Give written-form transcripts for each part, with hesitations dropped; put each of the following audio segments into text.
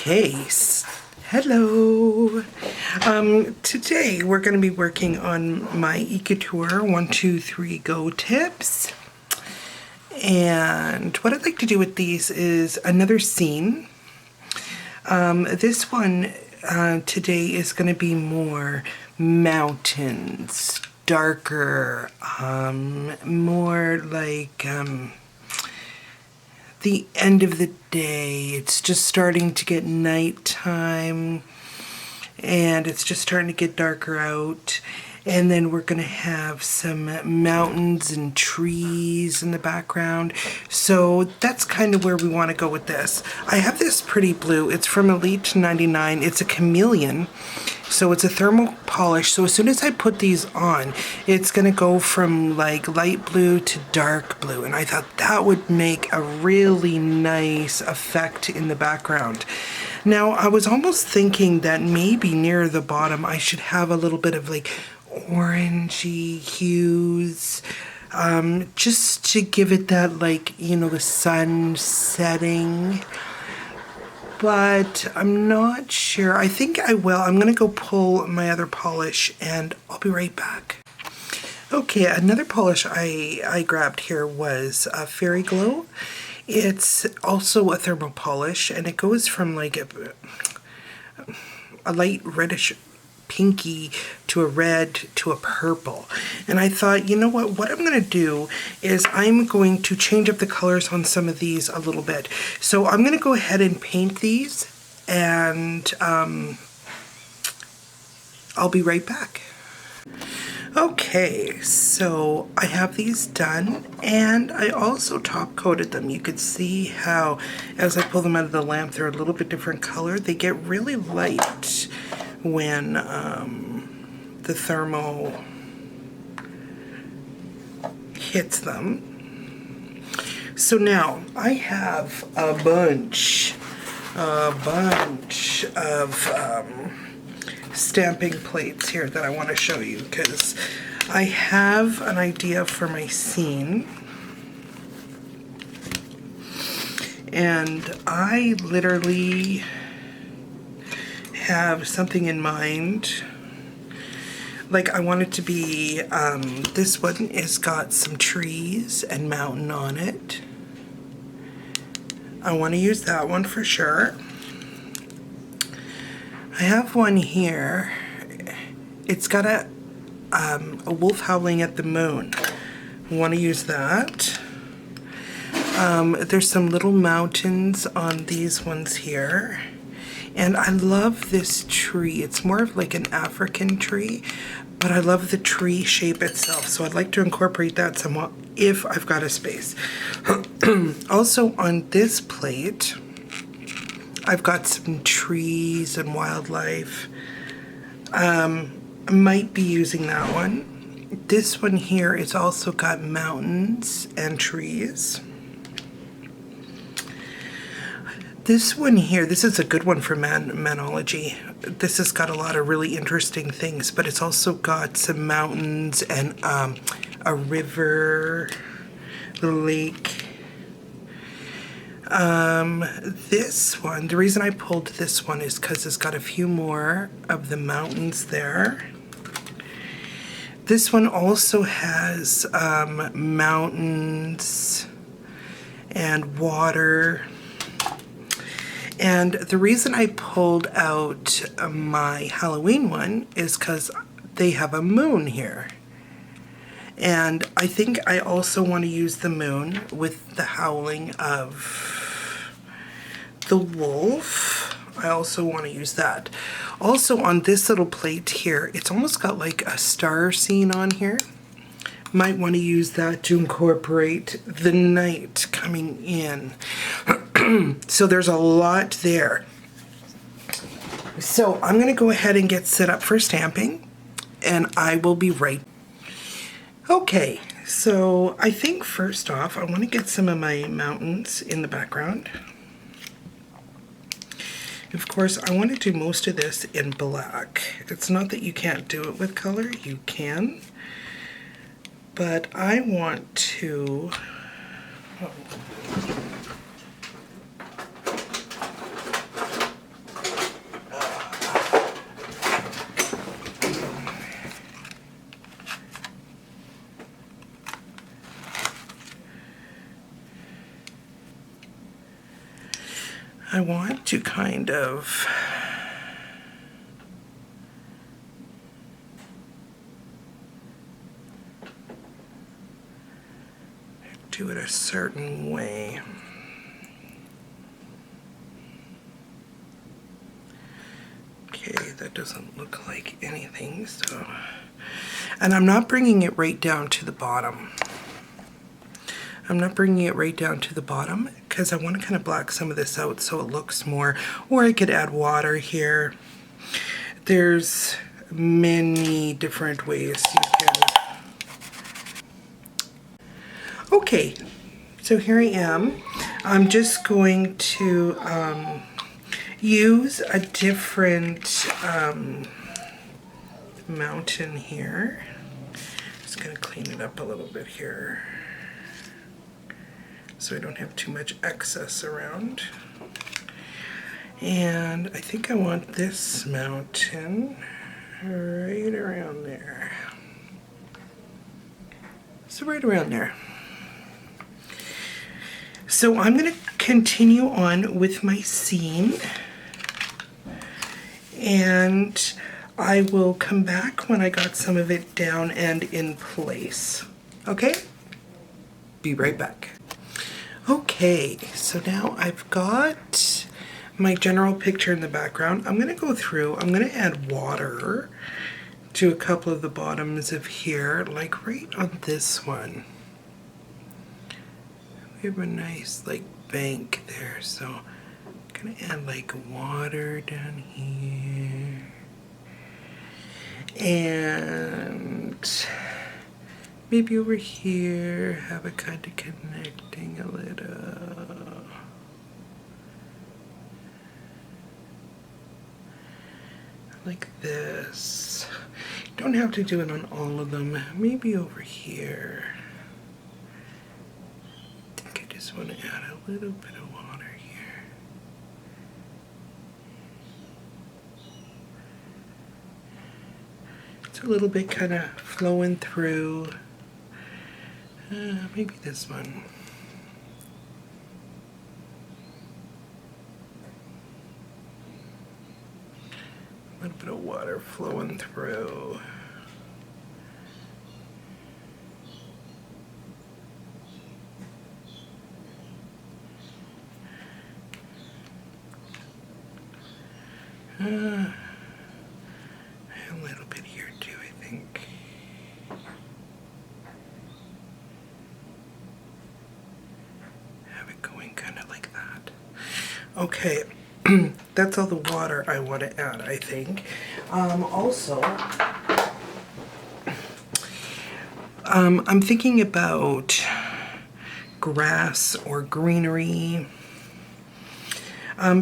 Okay, hello. Today we're going to be working on my Couture 1, 2, 3 Go tips. And what I'd like to do with these is another scene. This one today is going to be more mountains, darker, more like the end of the day. It's just starting to get nighttime and it's just starting to get darker out. And then we're gonna have some mountains and trees in the background. So that's kind of where we wanna go with this. I have this pretty blue. It's from Elite 99. It's a chameleon. So it's a thermal polish. So as soon as I put these on, it's gonna go from like light blue to dark blue. And I thought that would make a really nice effect in the background. Now, I was almost thinking that maybe near the bottom, I should have a little bit of like orangey hues, just to give it that, like, you know, the sun setting. But I'm not sure. I think I will. I'm gonna go pull my other polish and I'll be right back. Okay, another polish I grabbed here was Fairy Glow. It's also a thermal polish and it goes from like a light reddish pinky to a red to a purple. And I thought, you know what I'm going to do is I'm going to change up the colors on some of these a little bit. So I'm going to go ahead and paint these and I'll be right back. Okay, so I have these done and I also top coated them. You could see how as I pull them out of the lamp, they're a little bit different color. They get really light when the thermal hits them. So now I have a bunch of stamping plates here that I want to show you because I have an idea for my scene. And I literally have something in mind. Like, I want it to be, this one has got some trees and mountain on it. I want to use that one for sure. I have one here. It's got a wolf howling at the moon. I want to use that. There's some little mountains on these ones here. And I love this tree. It's more of like an African tree, but I love the tree shape itself. So I'd like to incorporate that somewhat if I've got a space. Also on this plate, I've got some trees and wildlife. I might be using that one. This one here, it's also got mountains and trees. This one here, this is a good one for manology. This has got a lot of really interesting things, but it's also got some mountains and a river, a lake. This one, the reason I pulled this one is because it's got a few more of the mountains there. This one also has mountains and water. And the reason I pulled out my Halloween one is because they have a moon here. And I think I also want to use the moon with the howling of the wolf. I also want to use that. Also on this little plate here, it's almost got like a star scene on here. Might want to use that to incorporate the night coming in. So there's a lot there. So I'm going to go ahead and get set up for stamping and I will be right. Okay, so I think first off I want to get some of my mountains in the background. Of course, I want to do most of this in black. It's not that you can't do it with color, you can. But I want to I want to kind of do it a certain way. Okay, that doesn't look like anything, so. And I'm not bringing it right down to the bottom. I'm not bringing it right down to the bottom because I want to kind of black some of this out so it looks more, or I could add water here. There's many different ways you can. Okay, so here I am. I'm just going to use a different mountain here. Just gonna clean it up a little bit here so I don't have too much excess around. And I think I want this mountain right around there. So right around there. So I'm going to continue on with my scene, and I will come back when I got some of it down and in place. Okay? Be right back. Okay, so now I've got my general picture in the background. I'm going to go through, I'm going to add water to a couple of the bottoms of here, like right on this one. We have a nice like bank there, so I'm gonna add like water down here, and maybe over here have it kind of connecting a little. Like this. Don't have to do it on all of them. Maybe over here. I want to add a little bit of water here. It's a little bit kind of flowing through. Maybe this one. A little bit of water flowing through. A little bit here too, I think. Have it going kind of like that. Okay, that's all the water I want to add, I think. Also, I'm thinking about grass or greenery.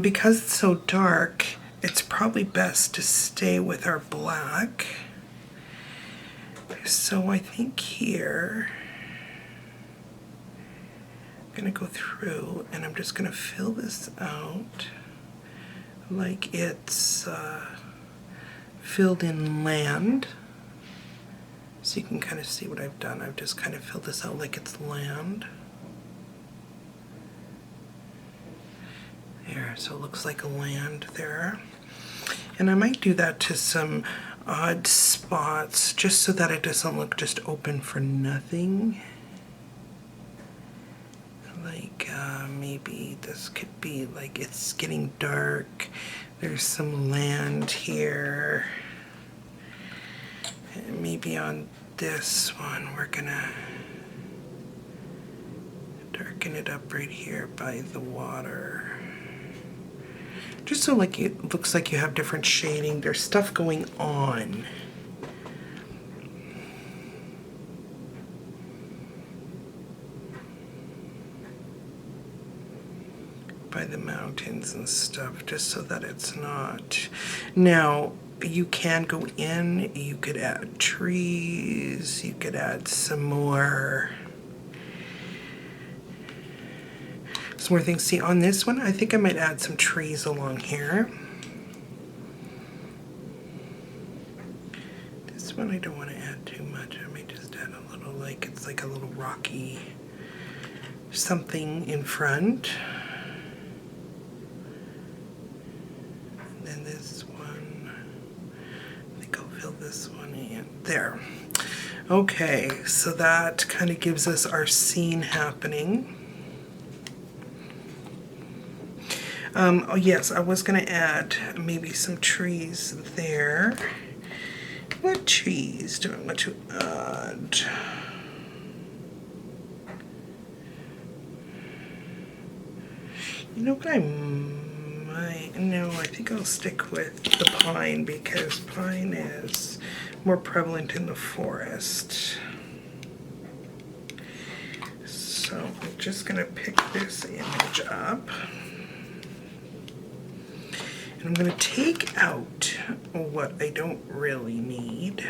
Because it's so dark, it's probably best to stay with our black. So I think here, I'm gonna go through and I'm just gonna fill this out like it's filled in land. So you can kind of see what I've done. I've just kind of filled this out like it's land. There, so it looks like a land there. And I might do that to some odd spots just so that it doesn't look just open for nothing. Like maybe this could be like it's getting dark. There's some land here. And maybe on this one we're gonna darken it up right here by the water. Just so like it looks like you have different shading. There's stuff going on. By the mountains and stuff, just so that it's not. Now, you can go in, you could add trees, you could add some more things. See, on this one, I think I might add some trees along here. This one I don't want to add too much. I may just add a little, like it's like a little rocky something in front. Okay, so that kind of gives us our scene happening. Oh yes, I was going to add maybe some trees there. What trees do I want to add? You know what I might... No, I think I'll stick with the pine because pine is more prevalent in the forest. So I'm just going to pick this image up. And I'm going to take out what I don't really need.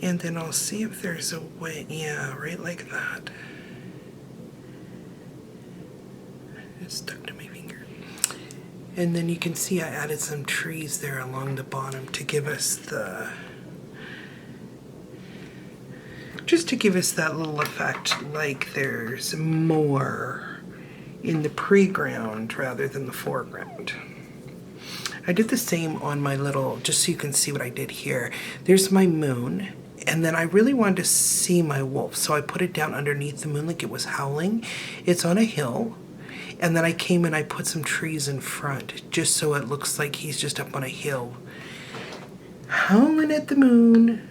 And then I'll see if there's a way, yeah, right like that. It's stuck to my finger. And then you can see I added some trees there along the bottom to give us the, just to give us that little effect like there's more in the pre-ground rather than the foreground. I did the same on my little, just so you can see what I did here. There's my moon, and then I really wanted to see my wolf, so I put it down underneath the moon like it was howling. It's on a hill, and then I came and I put some trees in front, just so it looks like he's just up on a hill, howling at the moon.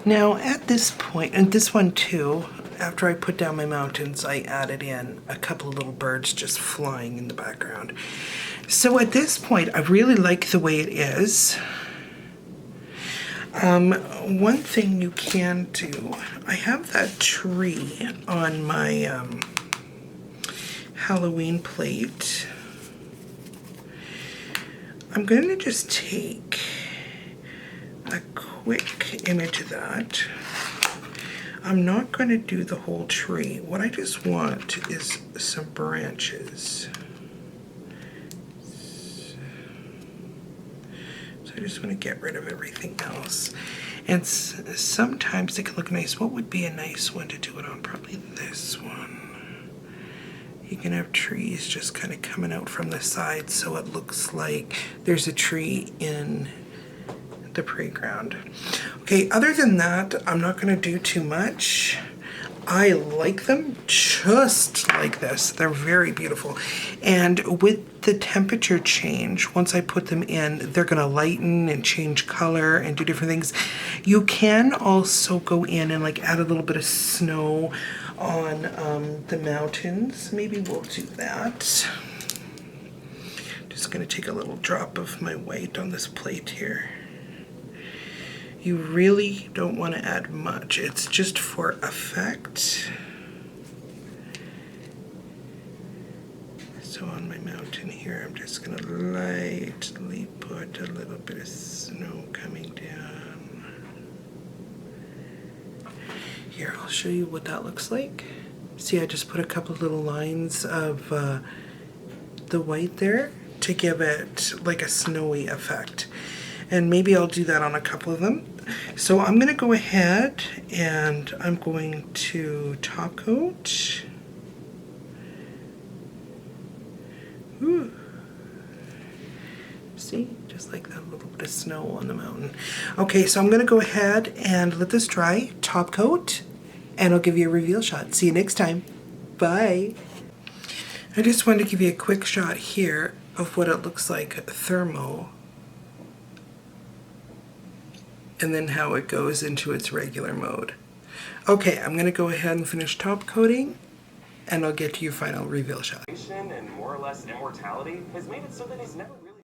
Now at this point, and this one too, after I put down my mountains, I added in a couple of little birds just flying in the background. So at this point, I really like the way it is. One thing you can do, I have that tree on my Halloween plate. I'm going to just take a quick image of that. I'm not going to do the whole tree. What I just want is some branches. So I just want to get rid of everything else. And sometimes it can look nice. What would be a nice one to do it on? Probably this one. You can have trees just kind of coming out from the side so it looks like there's a tree in the pre-ground. Okay, other than that, I'm not going to do too much. I like them just like this. They're very beautiful. And with the temperature change, once I put them in, they're going to lighten and change color and do different things. You can also go in and like add a little bit of snow on the mountains. Maybe we'll do that. Just going to take a little drop of my white on this plate here. You really don't want to add much. It's just for effect. So on my mountain here, I'm just going to lightly put a little bit of snow coming down. Here, I'll show you what that looks like. See, I just put a couple of little lines of the white there to give it like a snowy effect. And maybe I'll do that on a couple of them. So I'm going to go ahead and I'm going to top coat. Ooh. See, just like that little bit of snow on the mountain. Okay, so I'm going to go ahead and let this dry, top coat, and I'll give you a reveal shot. See you next time. Bye. I just wanted to give you a quick shot here of what it looks like thermo, and then how it goes into its regular mode. Okay, I'm gonna go ahead and finish top coating, and I'll get to your final reveal shot. And more or less immortality has made it so that he's never really